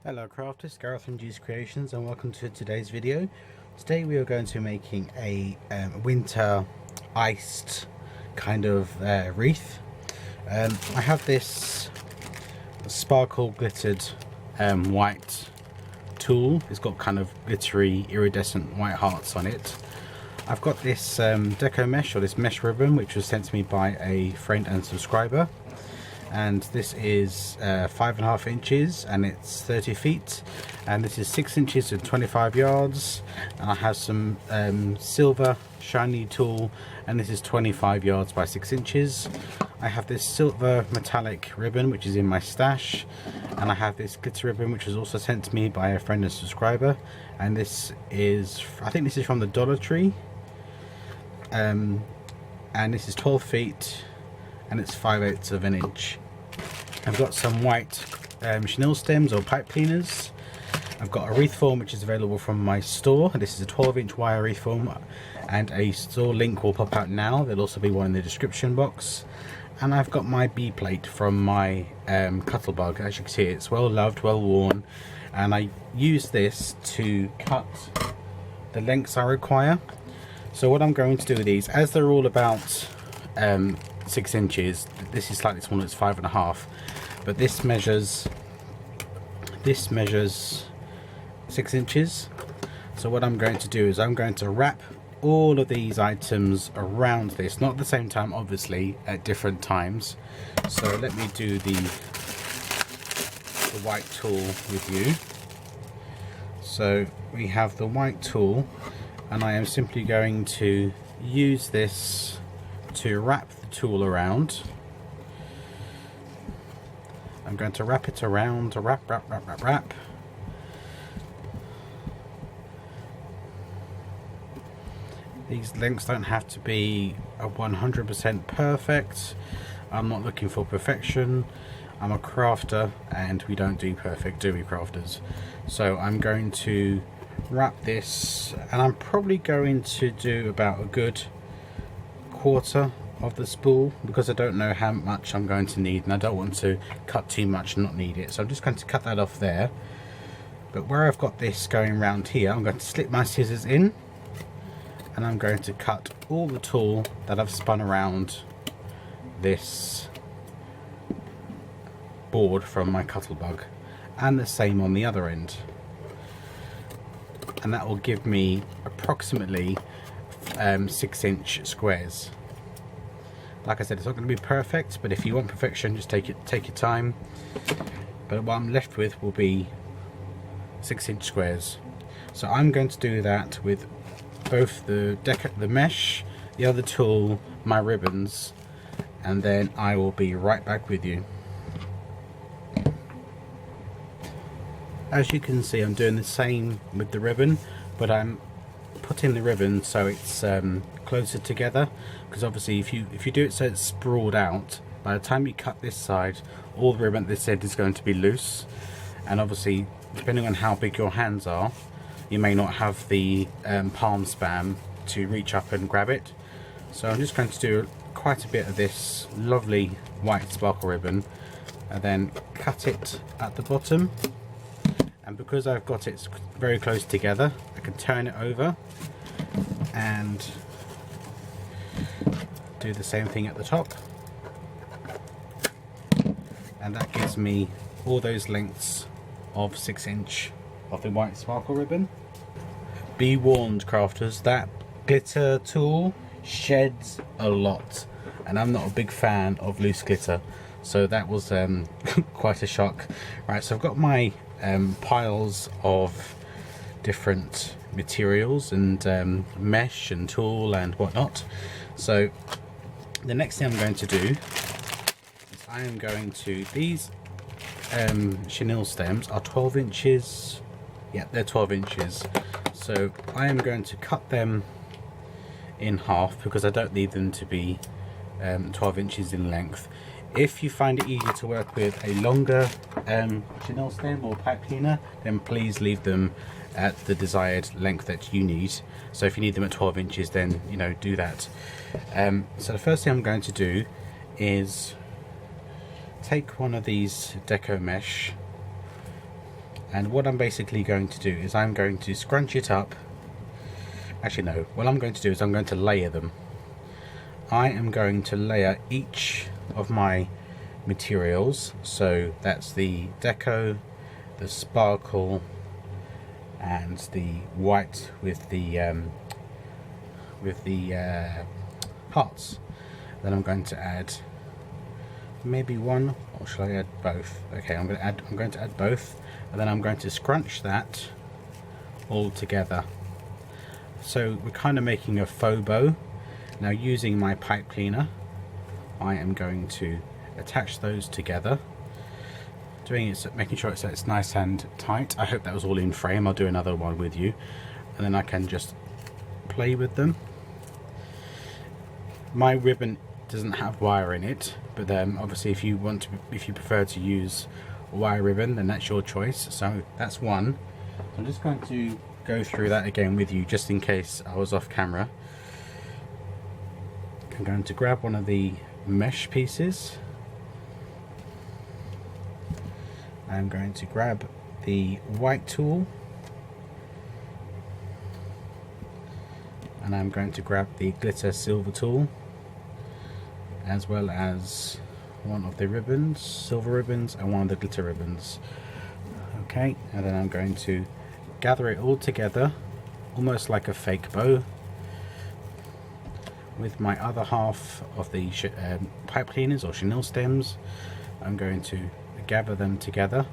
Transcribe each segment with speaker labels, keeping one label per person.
Speaker 1: Hello crafters, Gareth from G's Creations, and welcome to today's video. Today we are going to be making a winter iced kind of wreath. I have this sparkle glittered white Tulle. It's got kind of glittery iridescent white hearts on it. I've got this deco mesh, or this mesh ribbon, which was sent to me by a friend and subscriber. And this is 5.5 inches and it's 30 feet, and this is 6 inches and 25 yards, and I have some silver shiny Tulle, and this is 25 yards by 6 inches. I have this silver metallic ribbon which is in my stash, and I have this glitter ribbon which was also sent to me by a friend and subscriber, and this is, I think this is from the Dollar Tree, and this is 12 feet and it's 5/8 of an inch. I've got some white chenille stems or pipe cleaners. I've got a wreath form which is available from my store. This is a 12-inch wire wreath form, and a store link will pop out now. There'll also be one in the description box. And I've got my B plate from my Cuttlebug. As you can see, it's well loved, well worn, and I use this to cut the lengths I require. So what I'm going to do with these, as they're all about 6 inches, this is slightly smaller, it's 5.5, but this measures 6 inches. So what I'm going to do is I'm going to wrap all of these items around this, not at the same time obviously, at different times. So let me do the white Tulle with you. So we have the white Tulle, and I am simply going to use this to wrap the Tulle around. I'm going to wrap it around, wrap. These lengths don't have to be 100% perfect. I'm not looking for perfection. I'm a crafter, and we don't do perfect, do we, crafters? So I'm going to wrap this, and I'm probably going to do about a good quarter of the spool, because I don't know how much I'm going to need, and I don't want to cut too much and not need it. So I'm just going to cut that off there. But where I've got this going round here, I'm going to slip my scissors in, and I'm going to cut all the Tulle that I've spun around this board from my Cuttlebug, and the same on the other end, and that will give me approximately 6-inch squares. Like I said, it's not going to be perfect, but if you want perfection, just take your time. But what I'm left with will be 6-inch squares. So I'm going to do that with both the mesh, the other Tulle, my ribbons, and then I will be right back with you. As you can see, I'm doing the same with the ribbon, but I'm putting the ribbon so it's closer together, because obviously if you do it so it's sprawled out, by the time you cut this side, all the ribbon at this end is going to be loose, and obviously depending on how big your hands are, you may not have the palm span to reach up and grab it. So I'm just going to do quite a bit of this lovely white sparkle ribbon, and then cut it at the bottom. And because I've got it very close together, I can turn it over and do the same thing at the top, and that gives me all those lengths of 6-inch of the white sparkle ribbon. Be warned, crafters, that glitter Tulle sheds a lot, and I'm not a big fan of loose glitter, so that was quite a shock. Right, so I've got my piles of different materials and mesh and Tulle and whatnot. So the next thing I'm going to do is I am going to, these chenille stems are 12 inches. Yeah, they're 12 inches. So I am going to cut them in half, because I don't need them to be 12 inches in length. If you find it easier to work with a longer chenille stem or pipe cleaner, then please leave them at the desired length that you need. So if you need them at 12 inches, then do that. So the first thing I'm going to do is take one of these deco mesh And what I'm basically going to do is I'm going to scrunch it up. Actually no, what I'm going to do is I'm going to layer them. I am going to layer each of my materials, so that's the deco, the sparkle, and the white with the hearts. Then I'm going to add maybe one, or shall I add both? Okay, I'm going to add both, and then I'm going to scrunch that all together. So we're kind of making a faux bow. Now, using my pipe cleaner, I am going to attach those together, making sure it's nice and tight. I hope that was all in frame. I'll do another one with you, and then I can just play with them. My ribbon doesn't have wire in it, but obviously if you prefer to use wire ribbon, then that's your choice. So that's one. I'm just going to go through that again with you, just in case I was off camera. I'm going to grab one of the mesh pieces. I'm going to grab the white tool, and I'm going to grab the glitter silver tool, as well as one of the ribbons, silver ribbons, and one of the glitter ribbons. Okay, and then I'm going to gather it all together, almost like a fake bow, with my other half of the pipe cleaners or chenille stems. I'm going to gather them together.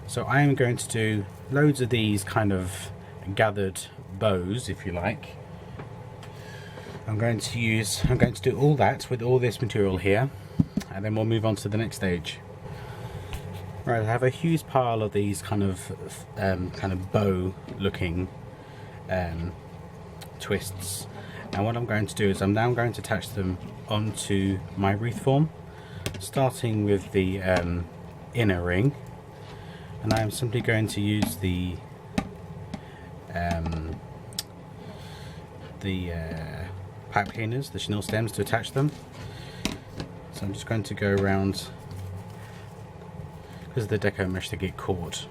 Speaker 1: So I am going to do loads of these kind of gathered bows, if you like. I'm going to do all that with all this material here, and then we'll move on to the next stage. Right, I have a huge pile of these kind of bow looking twists, and what I'm going to do is I'm now going to attach them onto my wreath form, starting with the inner ring, and I'm simply going to use the pipe cleaners, the chenille stems, to attach them. So I'm just going to go around, because of the deco mesh, they get caught.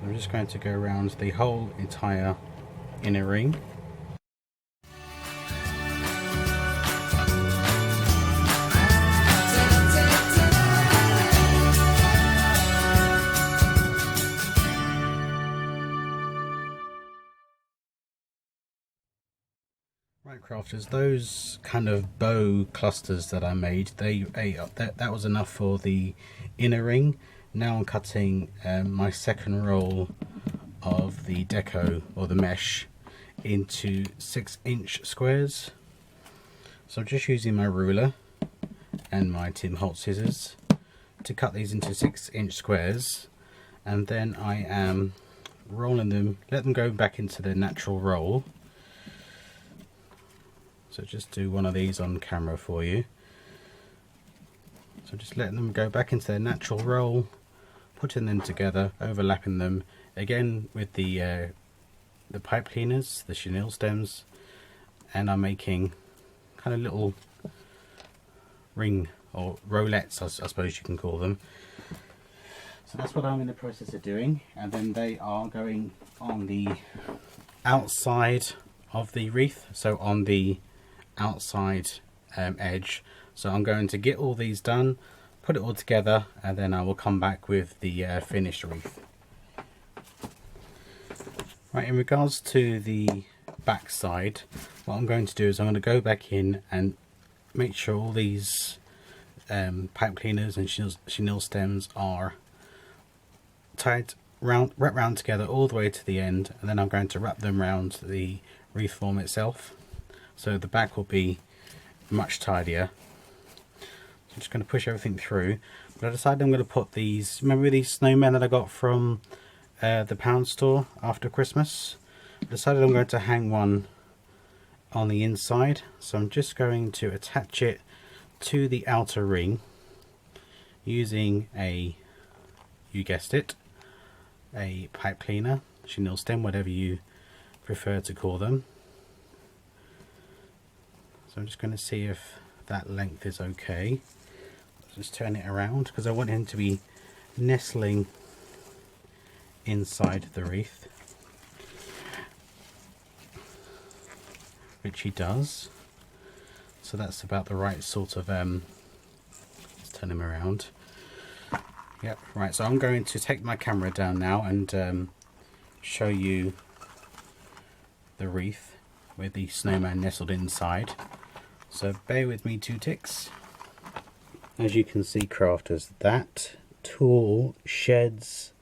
Speaker 1: I'm just going to go around the whole entire inner ring. Right, crafters, those kind of bow clusters that I made, that was enough for the inner ring. Now I'm cutting my second roll of the deco, or the mesh, into 6-inch squares. So I'm just using my ruler and my Tim Holtz scissors to cut these into 6-inch squares, and then I am rolling them, let them go back into their natural roll. So just do one of these on camera for you. So just letting them go back into their natural roll, putting them together, overlapping them again with the pipe cleaners, the chenille stems, and I'm making kind of little ring, or rolettes, I suppose you can call them. So that's what I'm in the process of doing, and then they are going on the outside of the wreath, so on the outside edge. So I'm going to get all these done, put it all together, and then I will come back with the finished wreath. Right, in regards to the back side, what I'm going to do is I'm going to go back in and make sure all these pipe cleaners and chenille stems are tied wrapped round together all the way to the end, and then I'm going to wrap them around the wreath form itself, so the back will be much tidier. So I'm just going to push everything through, but I decided I'm going to put these, remember these snowmen that I got from the pound store after Christmas? I decided I'm going to hang one on the inside, so I'm just going to attach it to the outer ring using a, you guessed it, a pipe cleaner, chenille stem, whatever you prefer to call them. So I'm just going to see if that length is okay. Just turn it around, because I want him to be nestling inside the wreath, which he does. So that's about the right sort of, let's turn him around. Yep, right, so I'm going to take my camera down now and show you the wreath with the snowman nestled inside. So bear with me 2 ticks. As you can see, crafters, that tool sheds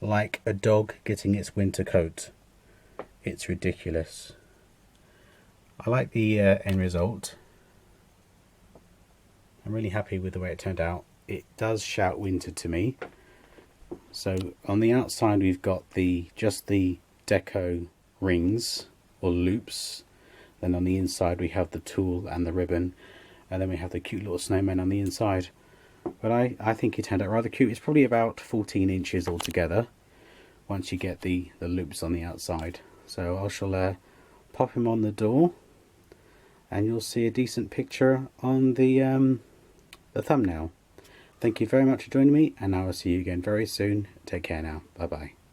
Speaker 1: like a dog getting its winter coat. It's ridiculous. I like the end result. I'm really happy with the way it turned out. It does shout winter to me. So on the outside we've got just the deco rings or loops. Then on the inside we have the tool and the ribbon, and then we have the cute little snowman on the inside. But I think it turned out rather cute. It's probably about 14 inches altogether once you get the loops on the outside. So I shall pop him on the door and you'll see a decent picture on the thumbnail. Thank you very much for joining me, and I will see you again very soon. Take care now. Bye bye.